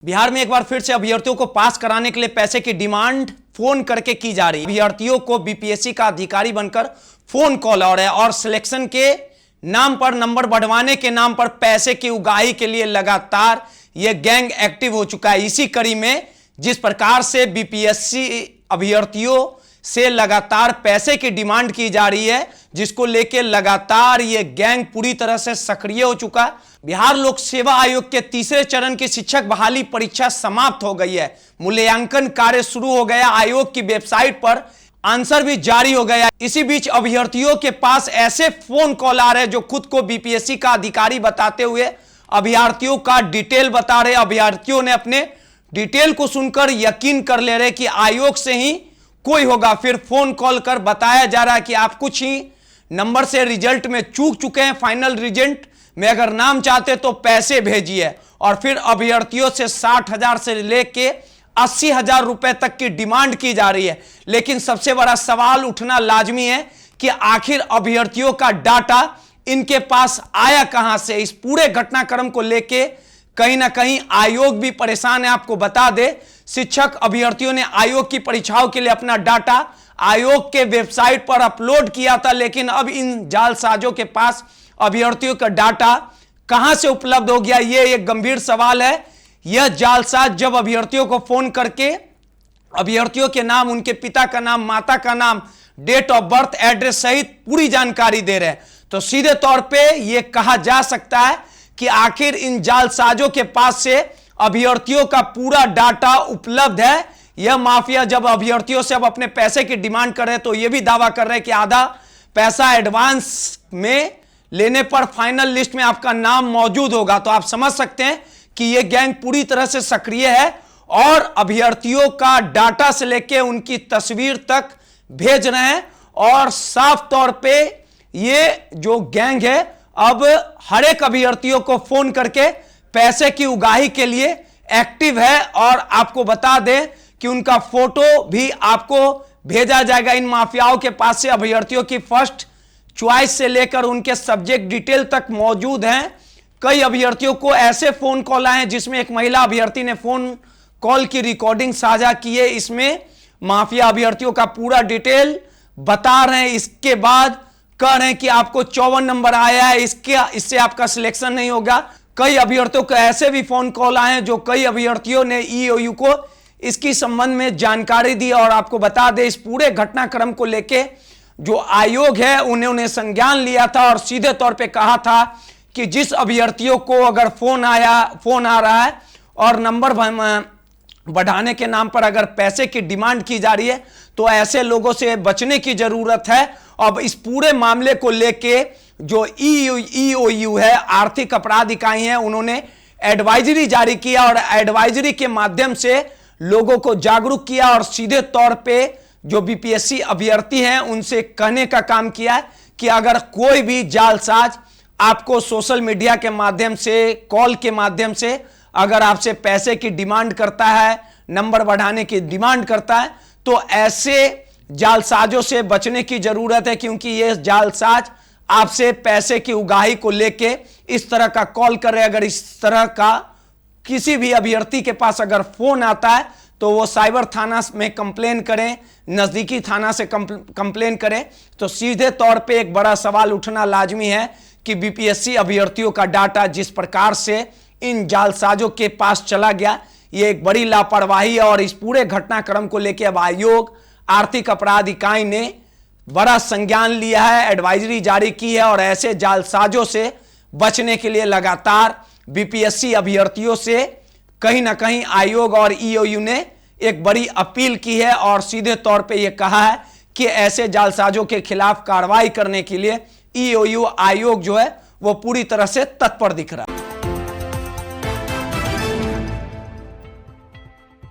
बिहार में एक बार फिर से अभ्यर्थियों को पास कराने के लिए पैसे की डिमांड फोन करके की जा रही है। अभ्यर्थियों को बीपीएससी का अधिकारी बनकर फोन कॉल आ रहा है और सिलेक्शन के नाम पर, नंबर बढ़वाने के नाम पर पैसे की उगाही के लिए लगातार यह गैंग एक्टिव हो चुका है। इसी कड़ी में जिस प्रकार से बीपीएससी अभ्यर्थियों से लगातार पैसे की डिमांड की जा रही है, जिसको लेकर लगातार यह गैंग पूरी तरह से सक्रिय हो चुका है। बिहार लोक सेवा आयोग के तीसरे चरण की शिक्षक बहाली परीक्षा समाप्त हो गई है। मूल्यांकन कार्य शुरू हो गया। आयोग की वेबसाइट पर आंसर भी जारी हो गया। इसी बीच अभ्यर्थियों के पास ऐसे फोन कॉल आ रहे हैं जो खुद को बीपीएससी का अधिकारी बताते हुए अभ्यर्थियों का डिटेल बता रहे। अभ्यर्थियों ने अपने डिटेल को सुनकर यकीन कर ले रहे कि आयोग से ही कोई होगा। फिर फोन कॉल कर बताया जा रहा है कि आप कुछ ही नंबर से रिजल्ट में चूक चुके हैं, फाइनल रिजल्ट में अगर नाम चाहते तो पैसे भेजिए। और फिर अभ्यर्थियों से 60,000 से लेके 80,000 रुपए तक की डिमांड की जा रही है। लेकिन सबसे बड़ा सवाल उठना लाजमी है कि आखिर अभ्यर्थियों का डाटा इनके पास आया कहां से। इस पूरे घटनाक्रम को लेके कहीं ना कहीं आयोग भी परेशान है। आपको बता दे, शिक्षक अभ्यर्थियों ने आयोग की परीक्षाओं के लिए अपना डाटा आयोग के वेबसाइट पर अपलोड किया था, लेकिन अब इन जालसाजों के पास अभ्यर्थियों का डाटा कहां से उपलब्ध हो गया, यह एक गंभीर सवाल है। यह जालसाज जब अभ्यर्थियों को फोन करके अभ्यर्थियों के नाम, उनके पिता का नाम, माता का नाम, डेट ऑफ बर्थ, एड्रेस सहित पूरी जानकारी दे रहे हैं, तो सीधे तौर पे यह कहा जा सकता है कि आखिर इन जालसाजों के पास से अभ्यर्थियों का पूरा डाटा उपलब्ध है। यह माफिया जब अभ्यर्थियों से अब अपने पैसे की डिमांड कर रहे हैं तो यह भी दावा कर रहे हैं कि आधा पैसा एडवांस में लेने पर फाइनल लिस्ट में आपका नाम मौजूद होगा। तो आप समझ सकते हैं कि यह गैंग पूरी तरह से सक्रिय है और अभ्यर्थियों का डाटा से लेकर उनकी तस्वीर तक भेज रहे हैं। और साफ तौर पे यह जो गैंग है अब हर एक अभ्यर्थियों को फोन करके पैसे की उगाही के लिए एक्टिव है। और आपको बता दें कि उनका फोटो भी आपको भेजा जाएगा। इन माफियाओं के पास से अभ्यर्थियों की फर्स्ट चॉइस से लेकर उनके सब्जेक्ट डिटेल तक मौजूद हैं। कई अभ्यर्थियों को ऐसे फोन कॉल आए हैं जिसमें एक महिला अभ्यर्थी ने फोन कॉल की रिकॉर्डिंग साझा की है। इसमें माफिया अभ्यर्थियों का पूरा डिटेल बता रहे हैं। इसके बाद कह रहे हैं कि आपको 54 नंबर आया है, इससे आपका सिलेक्शन नहीं होगा। कई अभ्यर्थियों को ऐसे भी फोन कॉल आए हैं जो कई अभ्यर्थियों ने ईओयू को इसकी संबंध में जानकारी दी। और आपको बता दें, इस पूरे घटनाक्रम को लेके जो आयोग है उन्होंने संज्ञान लिया था और सीधे तौर पे कहा था कि जिस अभ्यर्थियों को अगर फोन आ रहा है और नंबर बढ़ाने के नाम पर अगर पैसे की डिमांड की जा रही है तो ऐसे लोगों से बचने की जरूरत है। अब इस पूरे मामले को लेके जो ईओयू है, आर्थिक अपराध इकाई है, उन्होंने एडवाइजरी जारी किया और एडवाइजरी के माध्यम से लोगों को जागरूक किया और सीधे तौर पे जो बीपीएससी अभ्यर्थी हैं उनसे कहने का काम किया है कि अगर कोई भी जालसाज आपको सोशल मीडिया के माध्यम से, कॉल के माध्यम से अगर आपसे पैसे की डिमांड करता है, नंबर बढ़ाने की डिमांड करता है, तो ऐसे जालसाजों से बचने की जरूरत है। क्योंकि ये जालसाज आपसे पैसे की उगाही को लेके इस तरह का कॉल कर रहे हैं। अगर इस तरह का किसी भी अभ्यर्थी के पास अगर फोन आता है तो वो साइबर थाना में कंप्लेन करें, नजदीकी थाना से कंप्लेन करें। तो सीधे तौर पे एक बड़ा सवाल उठना लाजमी है कि बीपीएससी अभ्यर्थियों का डाटा जिस प्रकार से इन जालसाजों के पास चला गया, ये एक बड़ी लापरवाही है। और इस पूरे घटनाक्रम को लेकर अब आयोग, आर्थिक अपराध इकाई ने बड़ा संज्ञान लिया है, एडवाइजरी जारी की है और ऐसे जालसाजों से बचने के लिए लगातार बीपीएससी अभ्यर्थियों से कहीं ना कहीं आयोग और ईओयू ने एक बड़ी अपील की है और सीधे तौर पे यह कहा है कि ऐसे जालसाजों के खिलाफ कार्रवाई करने के लिए ईओयू आयोग जो है वो पूरी तरह से तत्पर दिख रहा है।